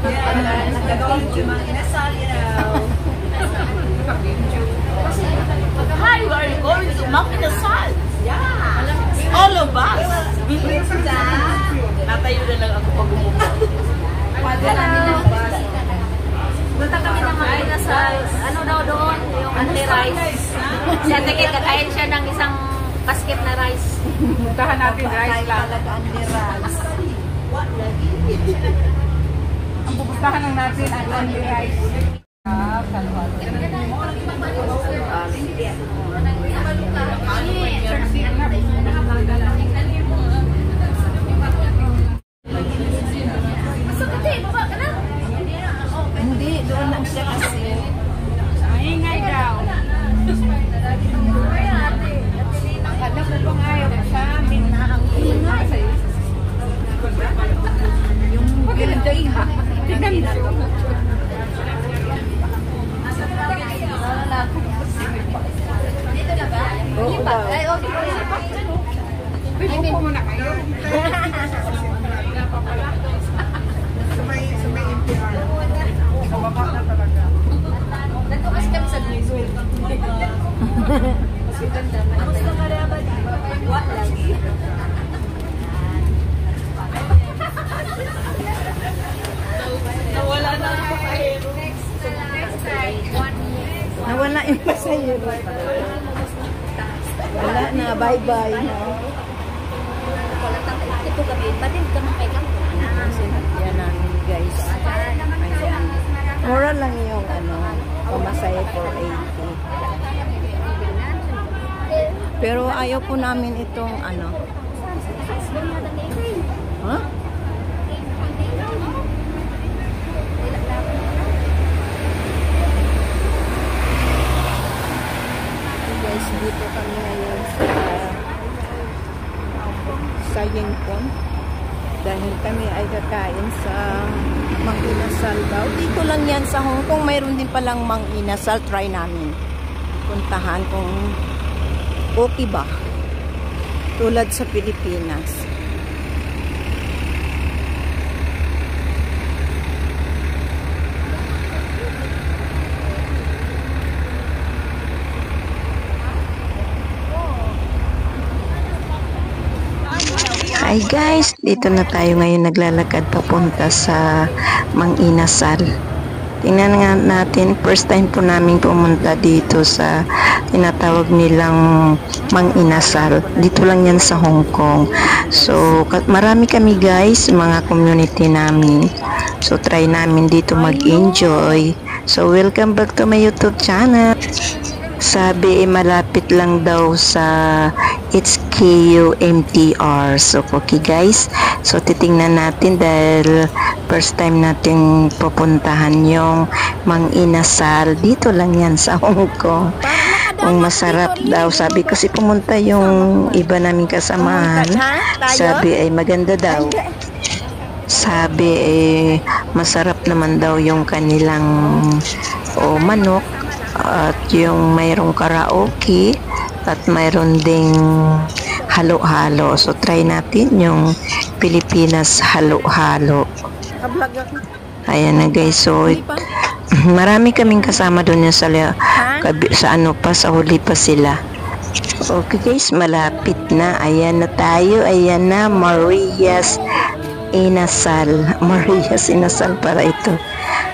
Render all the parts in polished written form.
Hi, we are going to Mang Inasal. Yeah. All of us. Natayo na lang ako pag umupo. Punta kami ng Mang Inasal. Ano daw doon? Yung anti-rice. Siya tikit, kakain siya ng isang basket na rice. Puntahan natin rice lang. Ang pupuntahan lang natin ay only rice. Hindi, doon lang siya kasi. Maingay daw. Alam mo bang ayaw sa amin na ang ingay. Yung gilday ha. Tignan mo. Dito na ba? Oo daw. Ay, okay. Upo muna kayo. Sa may MPR. Sa baba na talaga. Nagtukas kami sa gusto. Mas ganda man. Ang gusto ka rin ba? What lagi? Nawala na ako kahit. Next time, 1 year. Nawala yung pasayro. Wala na, bye-bye. Ito kami, patin ka man kay kang. Yan namin guys. Mura lang yung pamasahe for 80. Pero ayaw po namin itong Huh? Guys, dito kami ngayon sa Yingpon dahil kami ay kakain sa Mang Inasal daw. Dito lang yan sa Hong Kong, mayroon din palang Mang Inasal. Try namin puntahan kung okay ba tulad sa Pilipinas. Hi guys, dito na tayo ngayon naglalakad papunta sa Mang Inasal. Tingnan nga natin, first time po namin pumunta dito sa tinatawag nilang Mang Inasal. Dito lang yan sa Hong Kong. So, marami kami guys, mga community namin. So, try namin dito mag-enjoy. So, welcome back to my YouTube channel. Sabi malapit lang daw sa HKU MTR. So, okay guys. So, titingnan natin dahil first time natin pupuntahan yung Mang Inasal. Dito lang yan sa Hong Kong. Ang masarap daw. Sabi kasi pumunta yung iba naming kasamahan. Sabi ay maganda daw. Sabi masarap naman daw yung kanilang manok. At yung mayroong karaoke at mayroon ding halo-halo. So try natin yung Pilipinas halo-halo. Ayan na guys. So marami kaming kasama doon sa sa huli pa sila. Okay guys, malapit na. Ayan na tayo. Ayan na, Maria's Inasal. Maria's Inasal para ito.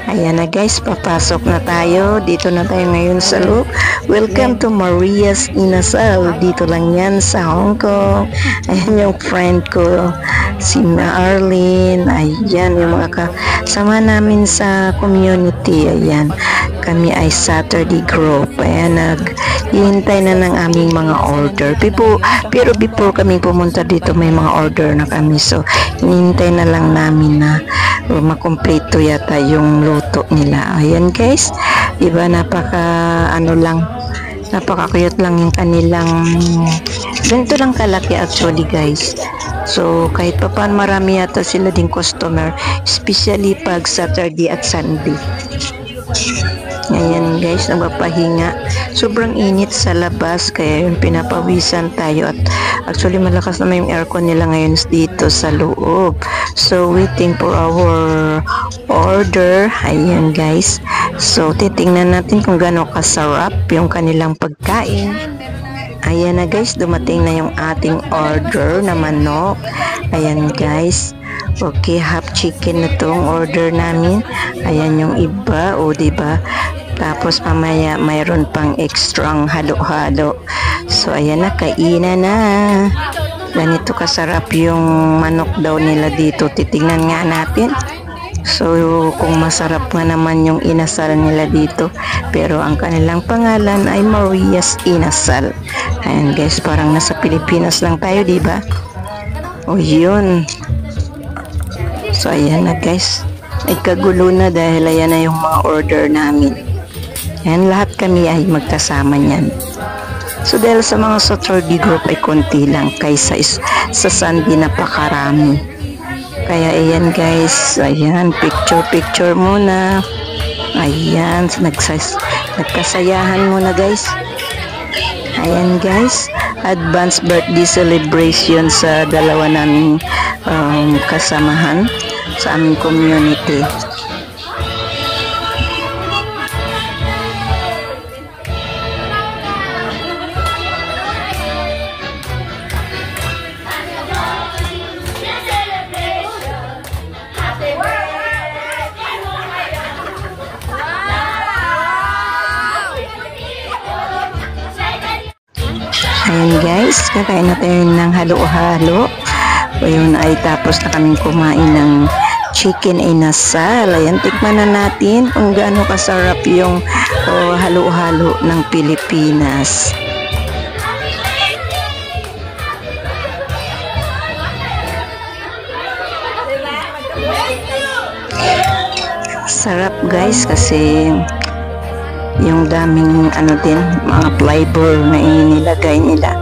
Ayan na guys, papasok na tayo. Dito na tayo ngayon sa loob. Welcome to Maria's Inasal. Dito lang yan sa Hong Kong. Ayan yung friend ko, si Arlene. Ayan yung mga kasama namin sa community. Ayan, kami ay Saturday group. Ayan, naghihintay na ng aming mga order. Pero before kami pumunta dito, may mga order na kami. So, hinihintay na lang namin na makumpleto yata yung luto nila. Ayan guys, diba napaka cute lang yung kanilang, ganito lang kalaki actually guys. So kahit pa paano marami yata sila ding customer, especially pag Saturday at Sunday. Ayan guys, napapahinga. Sobrang init sa labas kaya yung pinapawisan tayo at actually malakas naman yung aircon nila ngayon dito sa loob. So waiting for our order. Ayan guys. So, titingnan natin kung gaano kasarap yung kanilang pagkain. Ayan na guys, dumating na yung ating order na manok. Ayan guys. Okay, half chicken na tong order namin. Ayan yung iba, o diba? Tapos mamaya mayroon pang extrang halo-halo. So, ayan na, kainan na. Ganito kasarap yung manok daw nila dito. Titingnan nga natin. So, kung masarap nga naman yung inasal nila dito. Pero ang kanilang pangalan ay Maria's Inasal. Ayan guys, parang nasa Pilipinas lang tayo, diba? O yun. So, ayan na guys. Ay kagulo na dahil ayan na yung mga order namin. Ayan, lahat kami ay magkasama niyan. So, dahil sa mga Saturday group ay konti lang kaysa sa Sunday napakarami. Kaya, ayan guys. Ayan, picture muna. Ayan, nagkasayahan muna guys. Ayan guys. Advance birthday celebration sa dalawa naming kasamahan sa aming community. Ayan guys, kakain na tayo ng halo-halo. Ayun ay tapos na kaming kumain ng chicken inasal. Ayan, tikman na natin kung gaano kasarap yung halo-halo ng Pilipinas. Sarap guys kasi yung daming mga flavor na inilagay nila.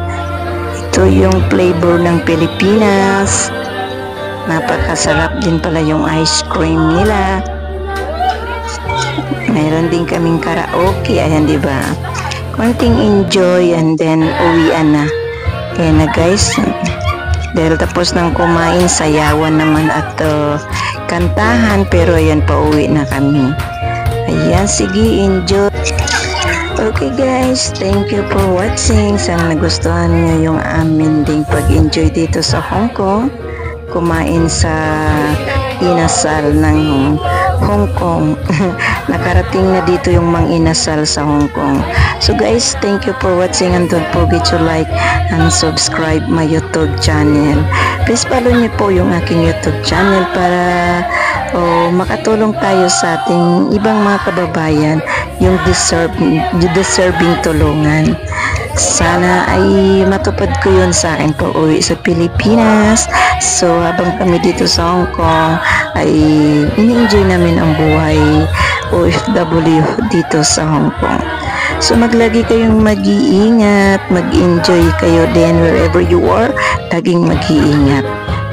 Ito yung flavor ng Pilipinas. Napakasarap din pala yung ice cream nila. Mayroon din kaming karaoke. Ayan, diba? Konting enjoy and then uwian na. Kaya na guys, dahil tapos ng kumain, sayawan naman at kantahan. Pero ayan, pauwi na kami. Ayan, sige, enjoy. Okay guys, thank you for watching. Sana nagustuhan nyo yung amin ding pag-enjoy dito sa Hong Kong. Kumain sa inasal ng Hong Kong. Nakarating na dito yung mga inasal sa Hong Kong. So guys, thank you for watching and don't forget to like and subscribe my YouTube channel. Please follow niyo po yung aking YouTube channel para makatulong tayo sa ating ibang mga kababayan yung deserving tulungan. Sana ay matupad ko yun sa akin po uwi sa Pilipinas. So habang kami dito sa Hong Kong ay ini-enjoy namin ang buhay OFW dito sa Hong Kong. So maglagi kayong mag-iingat, mag-enjoy kayo din wherever you are. Laging mag-iingat.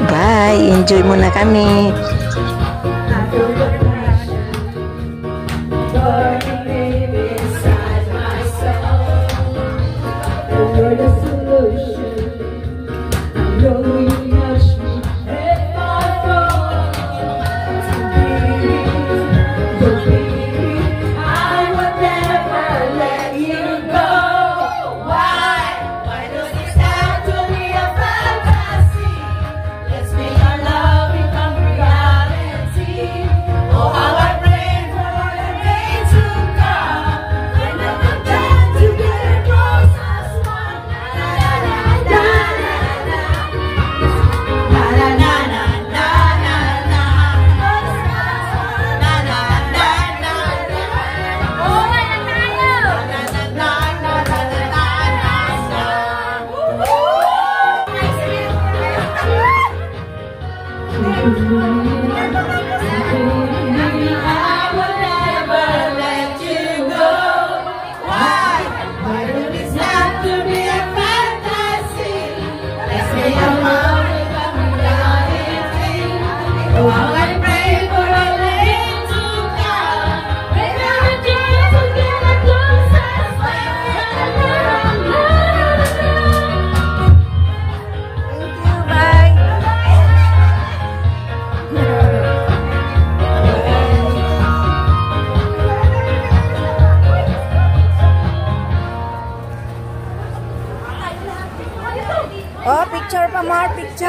Bye! Enjoy muna kami! Let's make our love become reality. more picture.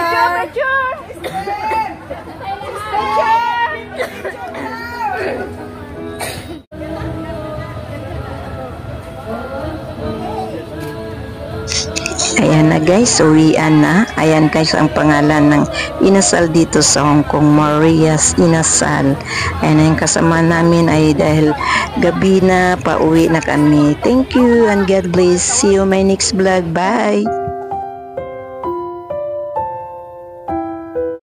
Ayan na guys, uwian na. Ayan guys ang pangalan ng inasal dito sa Hong Kong, Maria's Inasal. Ayan ang kasama namin ay dahil gabi na, pauwi na kami. Thank you and God bless. See you my next vlog. Bye!